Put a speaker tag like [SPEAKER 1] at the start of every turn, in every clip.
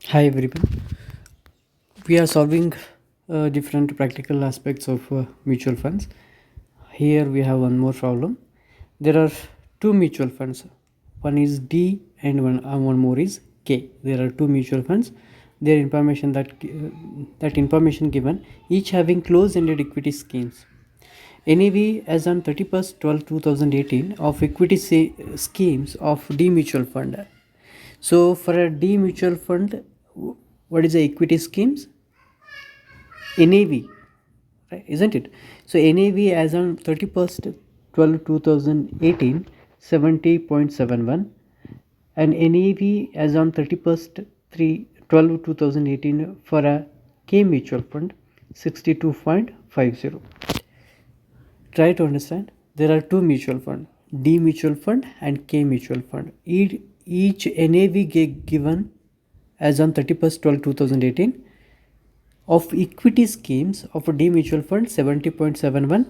[SPEAKER 1] Hi everyone. We are solving different practical aspects of mutual funds. Here we have one more problem. There are two mutual funds. One is D and one more is K. There are two mutual funds. Their information that information given, each having closed-ended equity schemes. NAV as on 31st 12 2018 of equity schemes of D mutual fund. So for a D mutual fund, what is the equity schemes? NAV, right, isn't it? So NAV as on 31st 12 2018 70.71, and NAV as on 31st 3 12 2018 for a K mutual fund 62.50. Try to understand, there are two mutual fund, D mutual fund and K mutual fund. Each NAV given as on 31st 12 2018 of equity schemes of a D mutual fund 70.71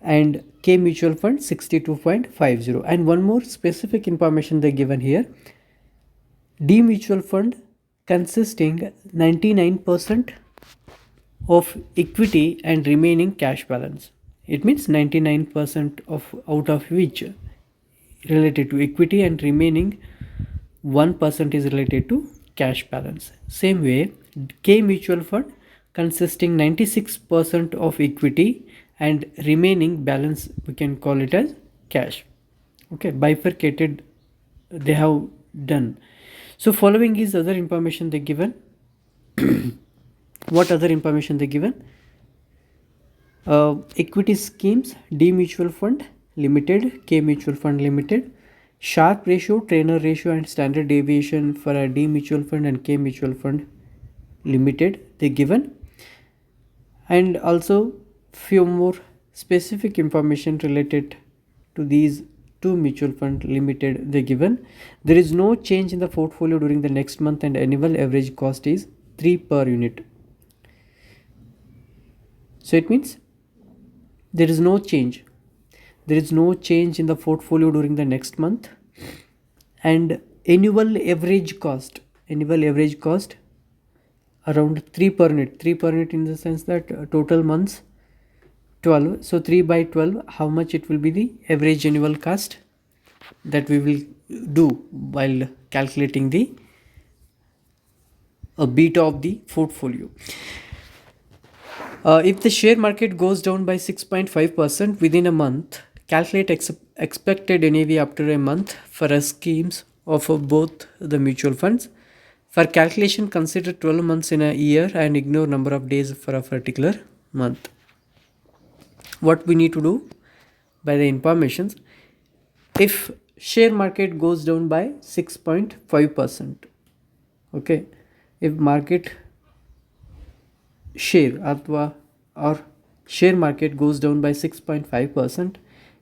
[SPEAKER 1] and K mutual fund 62.50. And one more specific information they given here, D mutual fund consisting 99% of equity and remaining cash balance. It means 99% of out of which related to equity and remaining 1% is related to cash balance. Same way, K mutual fund consisting 96% of equity and remaining balance, we can call it as cash. Okay, bifurcated they have done. So following is other information they given. What other information they given? Equity schemes, D mutual fund limited, K mutual fund limited, Sharpe ratio, trainer ratio and standard deviation for a D mutual fund and K mutual fund limited they given, and also few more specific information related to these two mutual fund limited they given. There is no change in the portfolio during the next month and annual average cost is 3 per unit. So it means there is no change in the portfolio during the next month, and annual average cost around 3 per unit in the sense that total months 12, so 3 by 12, how much it will be the average annual cost that we will do while calculating the beta of the portfolio. If the share market goes down by 6.5% within a month, calculate expected NAV after a month for a schemes of both the mutual funds. For calculation, consider 12 months in a year and ignore number of days for a particular month. What we need to do by the informations, if share market goes down by 6.5%, okay, if market share or share market goes down by 6.5%,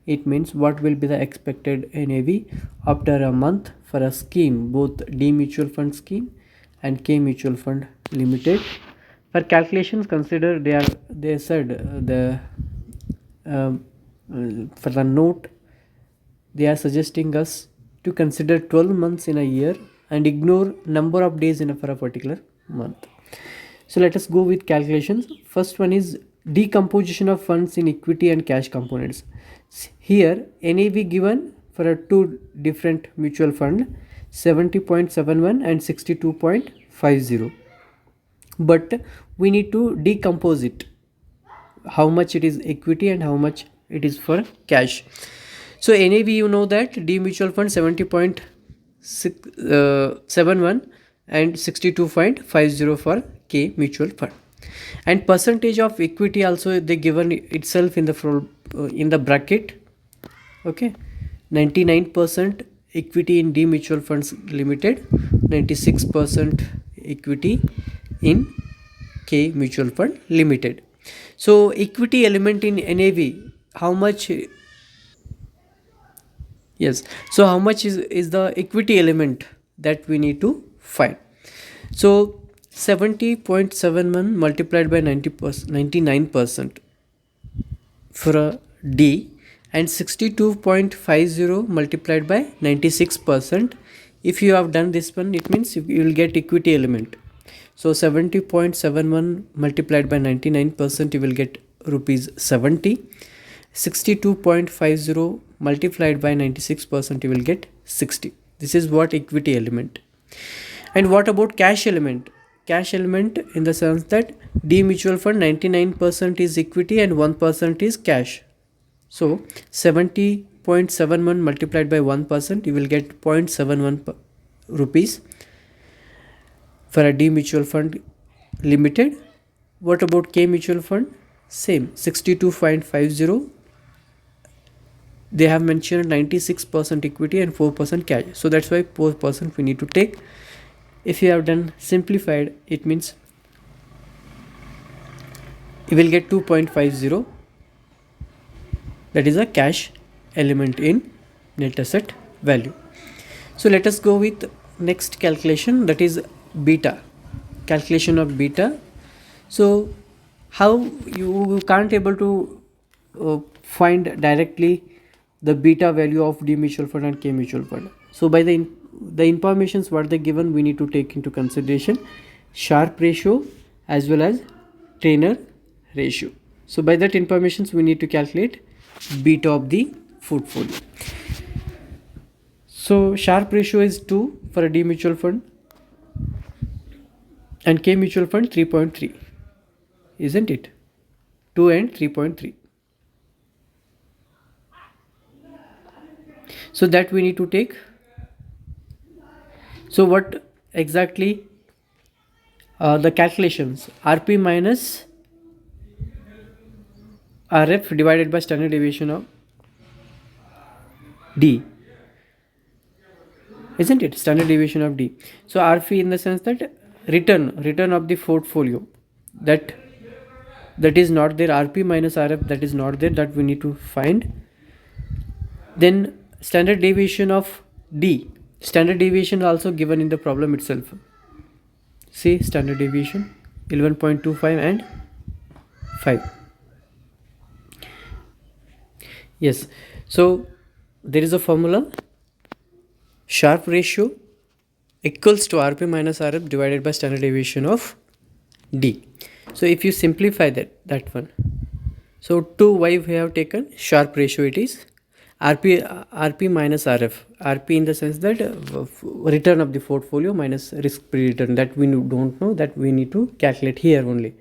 [SPEAKER 1] it means what will be the expected NAV after a month for a scheme, both D mutual fund scheme and K mutual fund limited. For calculations, consider they said for the note they are suggesting us to consider 12 months in a year and ignore number of days for a particular month. So let us go with calculations. First one is decomposition of funds in equity and cash components. Here NAV given for a two different mutual fund 70.71 and 62.50, but we need to decompose it, how much it is equity and how much it is for cash. So NAV, you know that D mutual fund 70.71 and 62.50 for K mutual fund, and percentage of equity also they given itself in the bracket. Okay, 99% equity in D mutual funds limited, 96% equity in K mutual fund limited. So equity element in NAV, how much? Yes, so how much is the equity element that we need to find? So 70.71 multiplied by 99% for a D and 62.50 multiplied by 96% If you have done this one, it means you will get equity element. So 70.71 multiplied by 99%, you will get rupees 70. 62.50 multiplied by 96%, you will get 60. This is what equity element. And what about cash element? Cash element in the sense that D mutual fund 99% is equity and 1% is cash. So 70.71 multiplied by 1%, you will get 0.71 rupees for a D mutual fund limited. What about K mutual fund? Same, 62.50. They have mentioned 96% equity and 4% cash. So that's why 4% we need to take. If you have done simplified, it means you will get 2.50. That is a cash element in net asset value. So let us go with next calculation, that is beta, calculation of beta. So how you can't able to find directly the beta value of D mutual fund and K mutual fund. So by the informations what they given, we need to take into consideration Sharpe ratio as well as Treynor ratio. So by that informations we need to calculate beta of the portfolio. So Sharpe ratio is 2 for a D mutual fund and K mutual fund 3.3, isn't it? 2 and 3.3. So that we need to take. So what exactly the calculations? RP minus RF divided by standard deviation of D, isn't it? Standard deviation of D. So RP in the sense that return of the portfolio, that is not there. RP minus RF, that is not there, that we need to find. Then standard deviation of D. Standard deviation also given in the problem itself. See, standard deviation 11.25 and 5. Yes. So there is a formula, Sharpe ratio equals to RP minus RF divided by standard deviation of D. So if you simplify that one, so 2y we have taken, Sharpe ratio it is RP minus RF. RP in the sense that return of the portfolio minus risk-free return, that we don't know, that we need to calculate here only.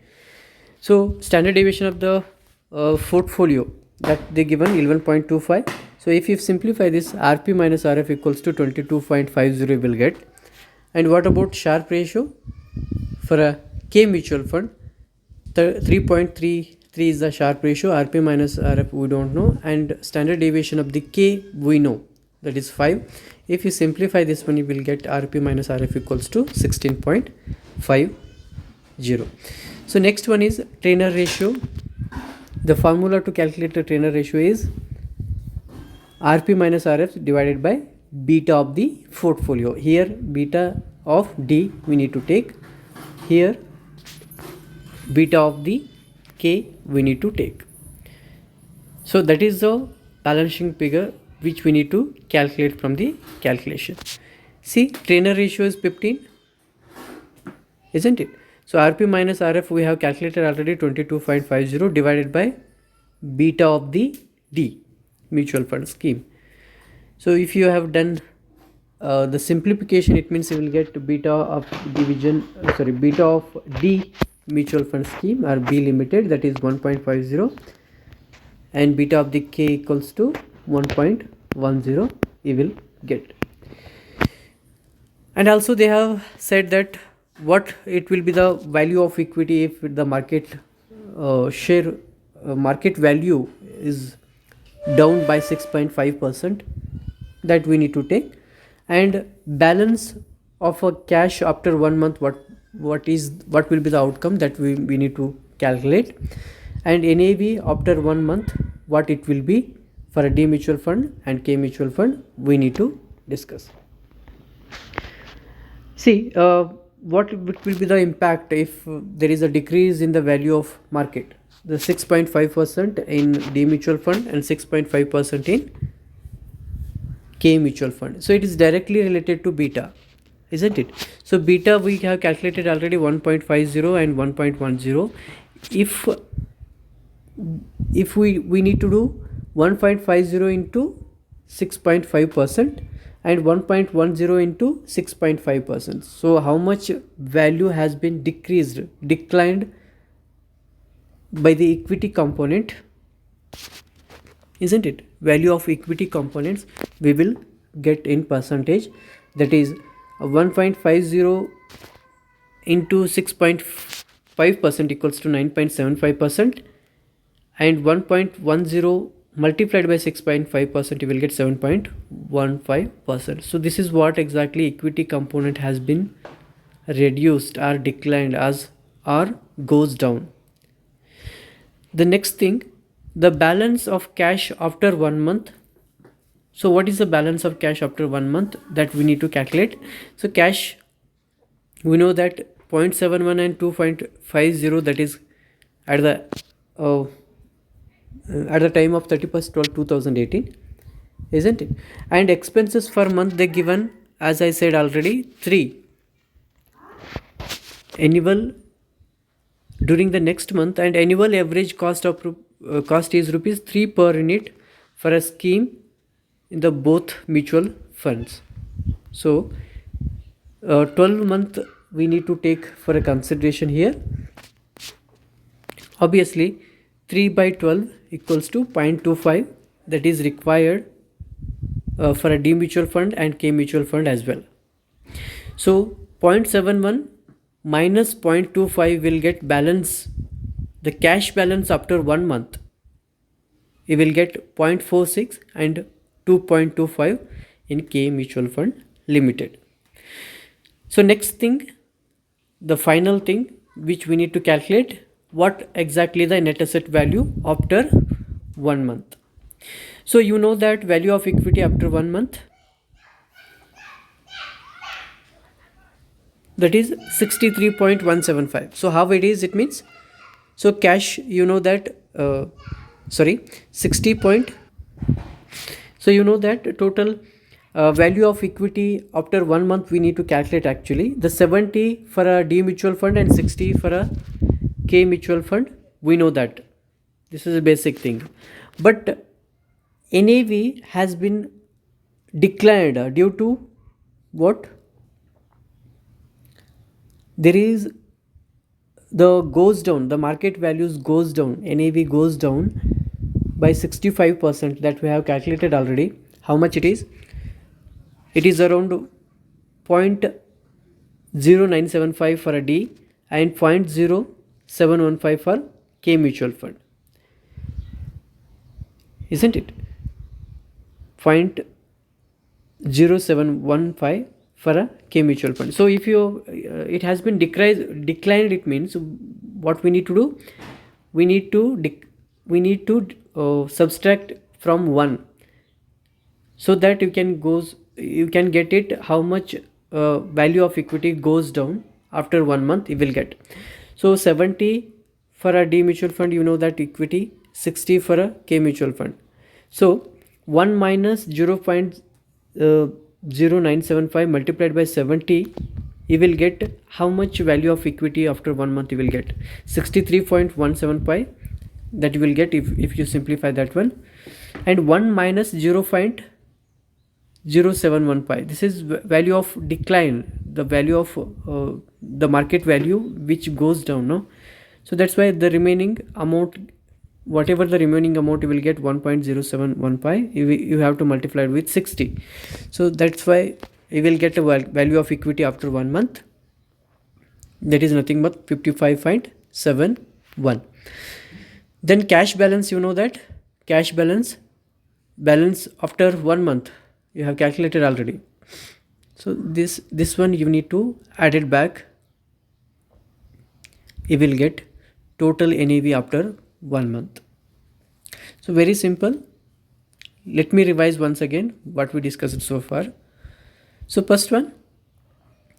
[SPEAKER 1] So standard deviation of the portfolio, that they given 11.25. So if you simplify this, RP minus RF equals to 22.50 you will get. And what about Sharpe ratio? For a K mutual fund, 3.33 is the Sharpe ratio. RP minus RF we don't know, and standard deviation of the K we know, that is 5. If you simplify this one, you will get RP minus RF equals to 16.50. So next one is Treynor ratio. The formula to calculate the Treynor ratio is RP minus RF divided by beta of the portfolio. Here beta of D we need to take, here beta of the K we need to take. So that is the balancing figure which we need to calculate from the calculation. See, Treynor ratio is 15, isn't it? So RP minus RF we have calculated already, 22.50 divided by beta of the D mutual fund scheme. So if you have done the simplification, it means you will get beta of beta of D mutual fund scheme or B limited, that is 1.50, and beta of the K equals to 1.10 you will get. And also they have said that what it will be the value of equity if the market market value is down by 6.5%, that we need to take. And balance of a cash after 1 month, what will be the outcome, that we need to calculate. And NAV after 1 month, what it will be for a D mutual fund and K mutual fund, we need to discuss. See, what will be the impact if there is a decrease in the value of market, the 6.5% in D mutual fund and 6.5% in K mutual fund. So it is directly related to beta, isn't it? So beta we have calculated already 1.50 and 1.10. If we need to do 1.50 into 6.5% and 1.10 into 6.5%. So how much value has been declined by the equity component, isn't it? Value of equity components we will get in percentage, that is 1.50 into 6.5% equals to 9.75%, and 1.10 multiplied by 6.5% you will get 7.15%. So this is what exactly equity component has been reduced or declined as or goes down. The next thing, the balance of cash after 1 month. So what is the balance of cash after 1 month that we need to calculate? So cash, we know that 0.71 and 2.50, that is at the time of 31st 12 2018, isn't it? And expenses per month they given, as I said already, 3 annual during the next month, and annual average cost is rupees 3 per unit for a scheme in the both mutual funds. So 12 month we need to take for a consideration here. Obviously 3 by 12 equals to 0.25, that is required for a D mutual fund and K mutual fund as well. So 0.71 minus 0.25 will get balance, the cash balance after 1 month. You will get 0.46 and 2.25 in K mutual fund limited. So next thing, the final thing which we need to calculate, what exactly the net asset value after 1 month. So you know that value of equity after 1 month, that is 63.175. So how it is, it means, so cash, you know that 60 point, so you know that total value of equity after 1 month we need to calculate actually the 70 for a D mutual fund and 60 for a K mutual fund. We know that this is a basic thing, but NAV has been declined due to what? There is the goes down, the market values goes down, NAV goes down by 65%, that we have calculated already. How much it is? It is around 0.0975 for a D and 0.0715 for K mutual fund, isn't it? 0.0715 for a K mutual fund. So if you it has been declined, it means what we need to do, we need to subtract from 1, so that you can get it how much value of equity goes down after 1 month you will get. So 70 for a D mutual fund, you know that equity, 60 for a K mutual fund. So 1 minus 0.0975 multiplied by 70, you will get how much value of equity after 1 month. You will get 63.175, that you will get if you simplify that one, and 1 minus 0.0715, this is value of decline, the value of the market value which goes down, no? So that's why the remaining amount, whatever the remaining amount, you will get 1.0715, you have to multiply it with 60. So that's why you will get a value of equity after 1 month, that is nothing but 55.71. Then cash balance, you know that cash balance after 1 month you have calculated already. So this one you need to add it back, you will get total NAV after 1 month. So very simple. Let me revise once again what we discussed so far. So first one,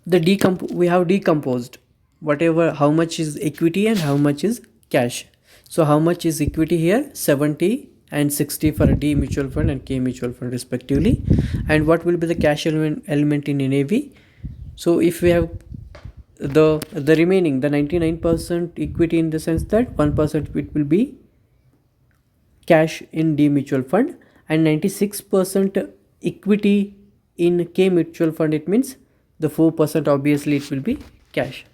[SPEAKER 1] we have decomposed whatever, how much is equity and how much is cash. So how much is equity here? 70 and 60 for a D mutual fund and K mutual fund respectively. And what will be the cash element in NAV? So if we have the remaining, the 99% equity, in the sense that 1% it will be cash in D mutual fund, and 96% equity in K mutual fund, it means the 4% obviously it will be cash.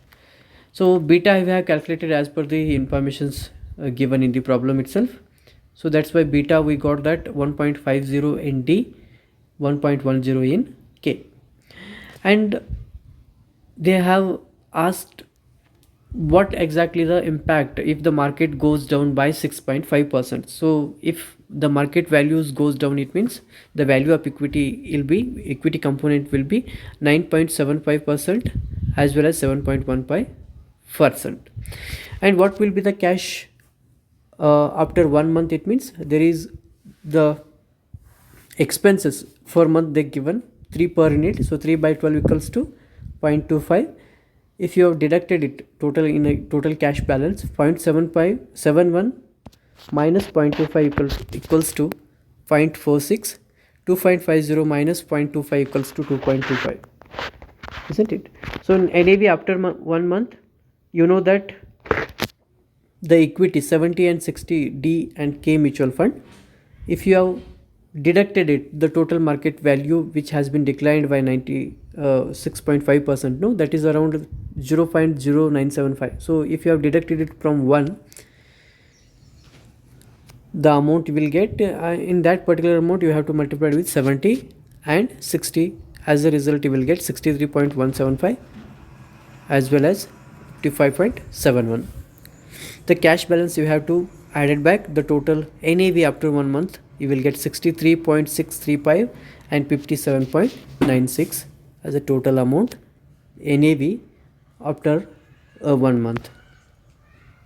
[SPEAKER 1] So beta we have calculated as per the informations given in the problem itself. So that's why beta we got that 1.50 in D, 1.10 in K. And they have asked what exactly the impact if the market goes down by 6.5%. So if the market values goes down, it means the value of equity will be, equity component will be 9.75% as well as 7.15%. And what will be the cash after 1 month? It means there is the expenses for month they given 3 per unit, so 3 by 12 equals to 0.25. If you have deducted it total in a total cash balance, 0.7571 minus 0.25 equals to 0.46, 2.50 minus 0.25 equals to 2.25, isn't it? So in NAV after 1 month, you know that the equity 70 and 60 D and K mutual fund, if you have deducted it, the total market value which has been declined by 96.5%, no, that is around 0.0975. so if you have deducted it from 1, the amount you will get in that particular amount you have to multiply with 70 and 60. As a result you will get 63.175 as well as 55.71. The cash balance you have to add it back, the total NAV after 1 month, you will get 63.635 and 57.96 as a total amount NAV after 1 month.